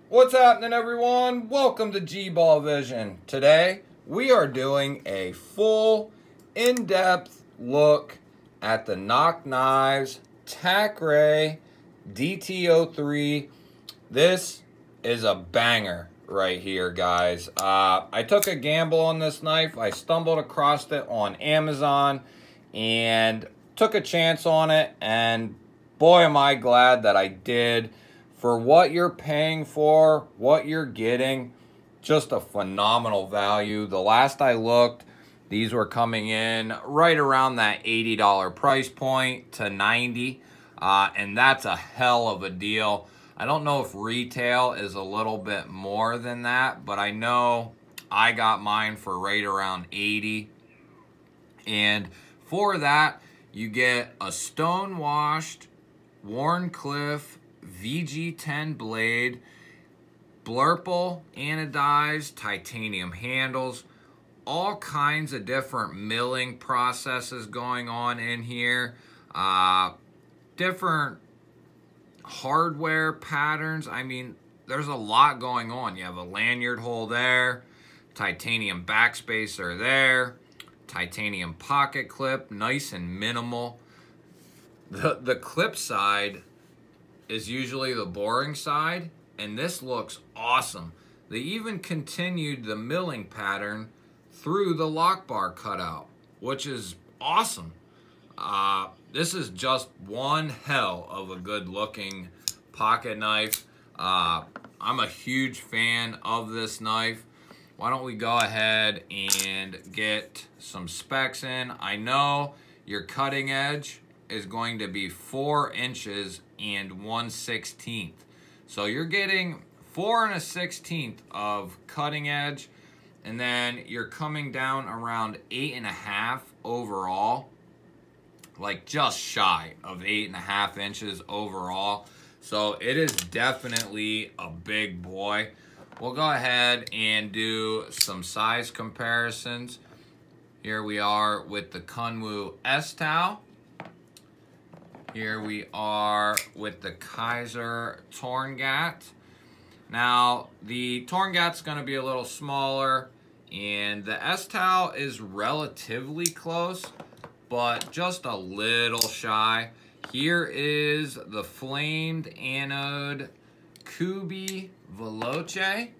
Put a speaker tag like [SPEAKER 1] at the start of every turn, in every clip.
[SPEAKER 1] What's happening, everyone? Welcome to GBALL VISION. Today we are doing a full in-depth look at the Nock Knives TAC-RAY DT-03. This is a banger right here, guys. I took a gamble on this knife. I stumbled across it on Amazon and took a chance on it, and boy am I glad that I did. For what you're paying for, what you're getting, just a phenomenal value. The last I looked, these were coming in right around that $80 price point to $90, and that's a hell of a deal. I don't know if retail is a little bit more than that, but I know I got mine for right around $80. And for that, you get a stone-washed Wharncliffe VG10 blade, blurple anodized titanium handles, all kinds of different milling processes going on in here, different hardware patterns. I mean, there's a lot going on. You have a lanyard hole there, titanium backspacer there, titanium pocket clip, nice and minimal. The clip side is usually the boring side, and this looks awesome. They even continued the milling pattern through the lock bar cutout, which is awesome. This is just one hell of a good looking pocket knife. I'm a huge fan of this knife. Why don't we go ahead and get some specs in? I know your cutting edge is going to be 4 inches and 1/16. So you're getting 4 1/16 of cutting edge, and then you're coming down around 8.5 overall, like just shy of 8.5 inches overall. So it is definitely a big boy. We'll go ahead and do some size comparisons. Here we are with the Kunwu S-Tau. Here we are with the Kaiser Torngat. Now, the Torngat's going to be a little smaller, and the S-Tau is relatively close, but just a little shy. Here is the flamed anode Kubi Veloce,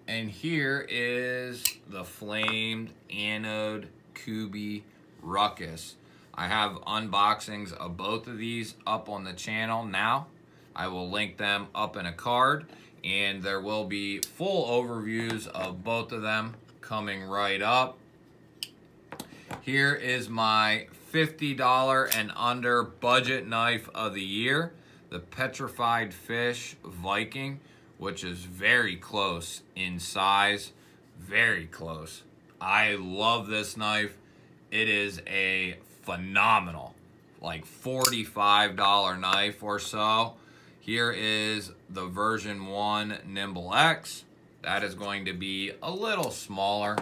[SPEAKER 1] and here is the flamed anode Kubi Ruckus. I have unboxings of both of these up on the channel now. I will link them up in a card, and there will be full overviews of both of them coming right up. Here is my $50 and under budget knife of the year, the Petrified Fish Viking, which is very close in size, very close. I love this knife. It is a phenomenal, like $45 knife or so. Here is the version 1 Nimble X. That is going to be a little smaller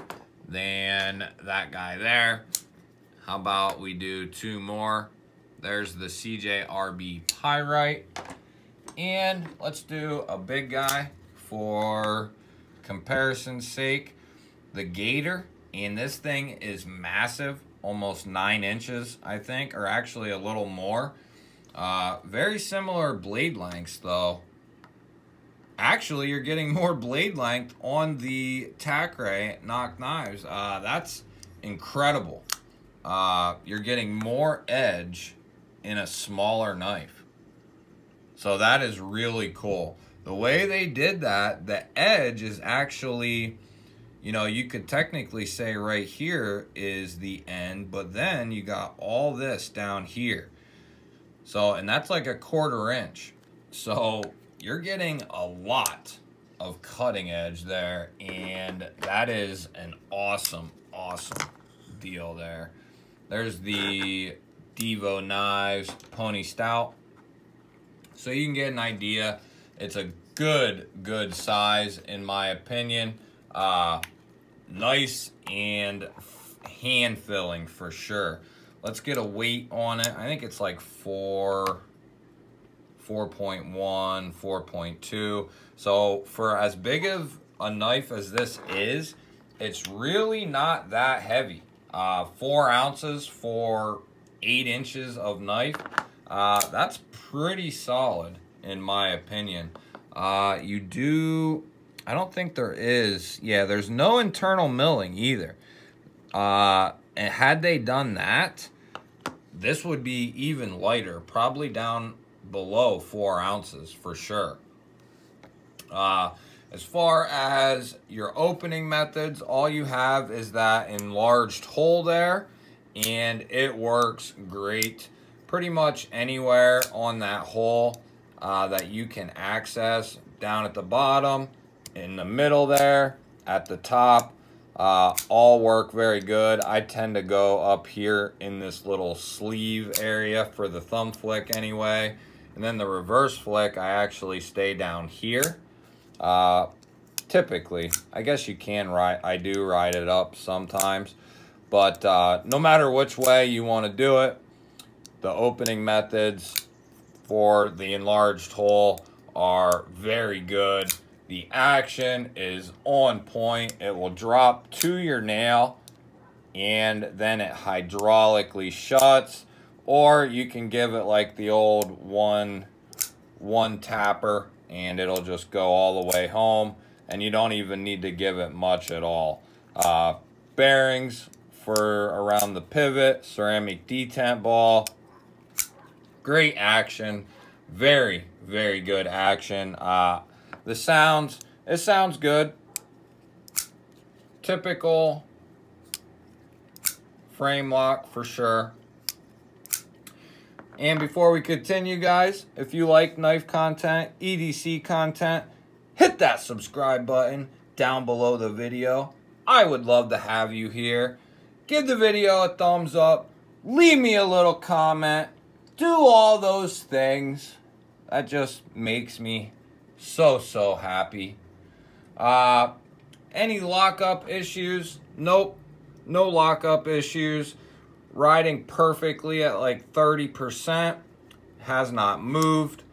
[SPEAKER 1] than that guy there. How about we do 2 more? There's the CJRB Pyrite. And let's do a big guy for comparison's sake. The Gator, and this thing is massive. Almost 9 inches, I think, or actually a little more. Very similar blade lengths, though. Actually, you're getting more blade length on the TAC-RAY Nock Knives. That's incredible. You're getting more edge in a smaller knife. So that is really cool. The way they did that, the edge is actually, you know, you could technically say right here is the end, but then you got all this down here. So, and that's like a 1/4 inch. So you're getting a lot of cutting edge there, and that is an awesome, awesome deal there. There's the Devo Knives Pony Stout. So you can get an idea. It's a good size in my opinion. Nice and hand filling for sure. Let's get a weight on it. I think it's like 4 4.1, 4.2. So for as big of a knife as this is, it's really not that heavy. 4 ounces for 8 inches of knife. That's pretty solid in my opinion. I don't think there is, yeah, there's no internal milling either. And had they done that, this would be even lighter, probably down below 4 ounces for sure. As far as your opening methods, all you have is that enlarged hole there, and it works great pretty much anywhere on that hole that you can access. Down at the bottom, in the middle there, at the top, all work very good. I tend to go up here in this little sleeve area for the thumb flick anyway. And then the reverse flick, I actually stay down here. Typically, I guess you can I do ride it up sometimes. But no matter which way you want to do it, the opening methods for the enlarged hole are very good. The action is on point. It will drop to your nail and then it hydraulically shuts, or you can give it like the old one tapper and it'll just go all the way home, and you don't even need to give it much at all. Bearings for around the pivot, ceramic detent ball, great action, very, very good action. It sounds good. Typical frame lock for sure. And before we continue, guys, if you like knife content, EDC content, hit that subscribe button down below the video. I would love to have you here. Give the video a thumbs up. Leave me a little comment. Do all those things. That just makes me so happy. Any lockup issues? Nope, no lockup issues. Riding perfectly at like 30%, has not moved.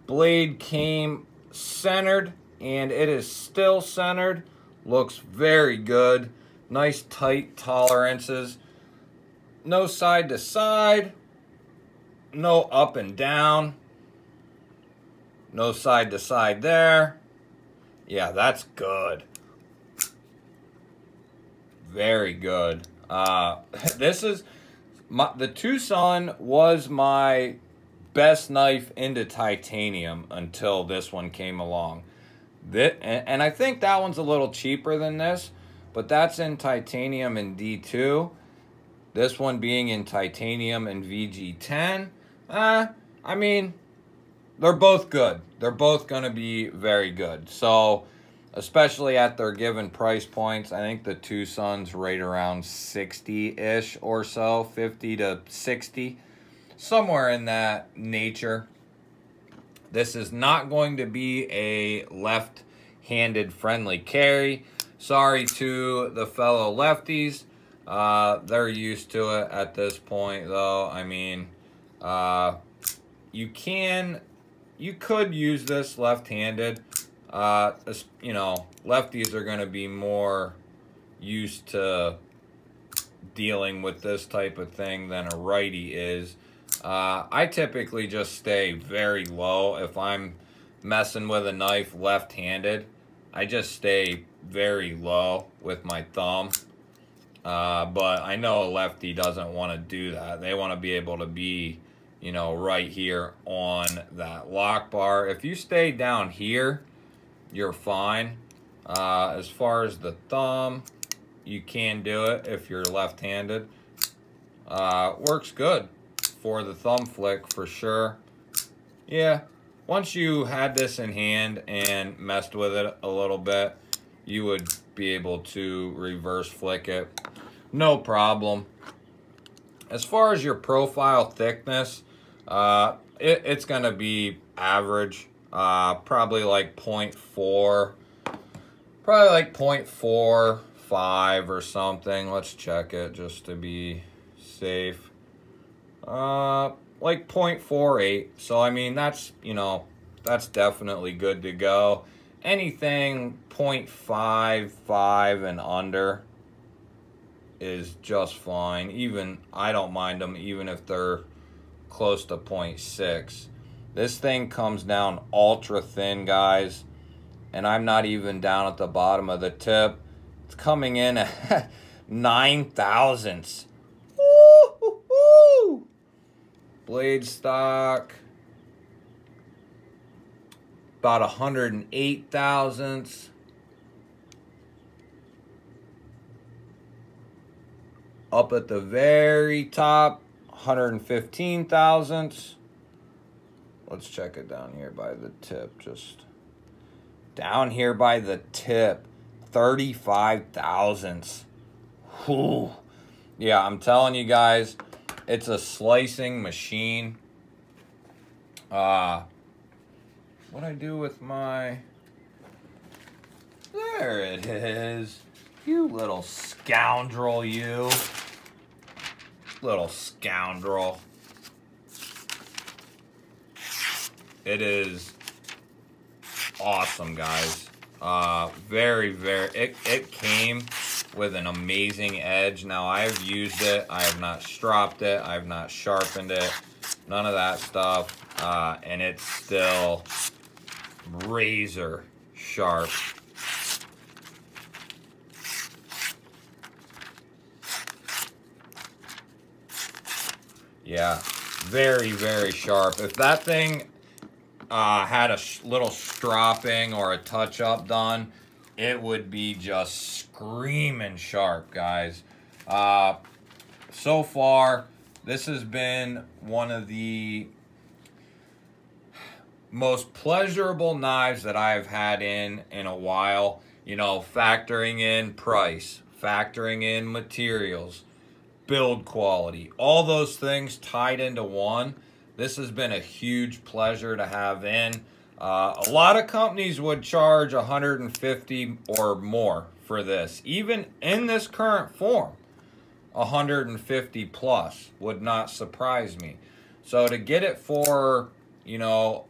[SPEAKER 1] Blade came centered and it is still centered. Looks very good. Nice tight tolerances. No side to side, no up and down. No side to side there. Yeah, that's good. Very good. This is the Tucson was my best knife into titanium until this one came along. And I think that one's a little cheaper than this, but that's in titanium and D2. This one being in titanium and VG10. I mean, they're both good. They're both going to be very good. So, especially at their given price points, I think the Tucson's right around 60-ish or so, 50 to 60, somewhere in that nature. This is not going to be a left-handed friendly carry. Sorry to the fellow lefties. They're used to it at this point, though. I mean, you could use this left-handed. You know, lefties are going to be more used to dealing with this type of thing than a righty is. I typically just stay very low. If I'm messing with a knife left-handed, I just stay very low with my thumb. But I know a lefty doesn't want to do that. They want to be able to be, you know, right here on that lock bar. If you stay down here, you're fine. As far as the thumb, you can do it if you're left-handed. Works good for the thumb flick for sure. Yeah, once you had this in hand and messed with it a little bit, you would be able to reverse flick it. No problem. As far as your profile thickness, it's going to be average. Probably like 0.4, probably like 0.45 or something. Let's check it just to be safe. like 0.48. So, I mean, that's, you know, that's definitely good to go. Anything 0.55 and under is just fine. Even, I don't mind them even if they're close to 0.6. This thing comes down ultra thin, guys. And I'm not even down at the bottom of the tip. It's coming in at 9 thousandths. Woo-hoo-hoo! Blade stock, about 108 thousandths. Up at the very top, 115 thousandths. Let's check it down here by the tip. Just down here by the tip, 35 thousandths. Whew. Yeah, I'm telling you guys, it's a slicing machine. What I do with my... There it is. You little scoundrel, you. Little scoundrel. It is awesome, guys. Very, it came with an amazing edge. Now, I have used it. I have not stropped it. I have not sharpened it. None of that stuff. And it's still razor sharp. Yeah, very, very sharp. If that thing had a little stropping or a touch-up done, it would be just screaming sharp, guys. So far, this has been one of the most pleasurable knives that I've had in a while. You know, factoring in price, factoring in materials, build quality, all those things tied into one. This has been a huge pleasure to have in. A lot of companies would charge $150 or more for this. Even in this current form, $150 plus would not surprise me. So to get it for, you know,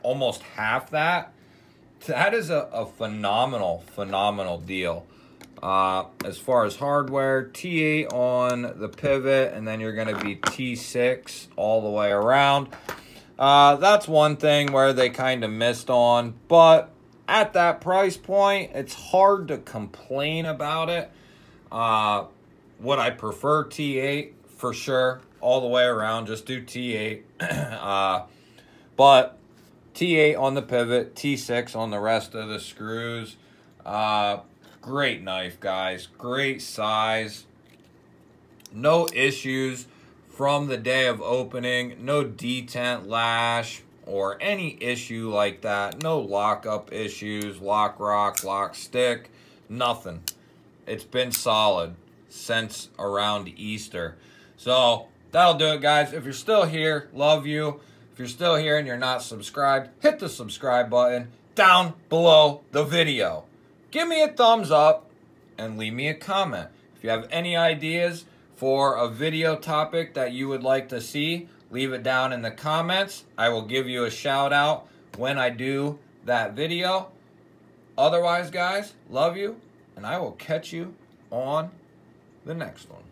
[SPEAKER 1] almost half that, that is a phenomenal deal. As far as hardware, T8 on the pivot, and then you're going to be T6 all the way around. That's one thing where they kind of missed on, but at that price point, it's hard to complain about it. Would I prefer T8? For sure, all the way around, just do T8. But T8 on the pivot, T6 on the rest of the screws. Great knife, guys. Great size. No issues from the day of opening. No detent lash or any issue like that. No lockup issues, lock rock, lock stick, nothing. It's been solid since around Easter. So that'll do it, guys. If you're still here, love you. If you're still here and you're not subscribed, hit the subscribe button down below the video. Give me a thumbs up and leave me a comment. If you have any ideas for a video topic that you would like to see, leave it down in the comments. I will give you a shout out when I do that video. Otherwise, guys, love you, and I will catch you on the next one.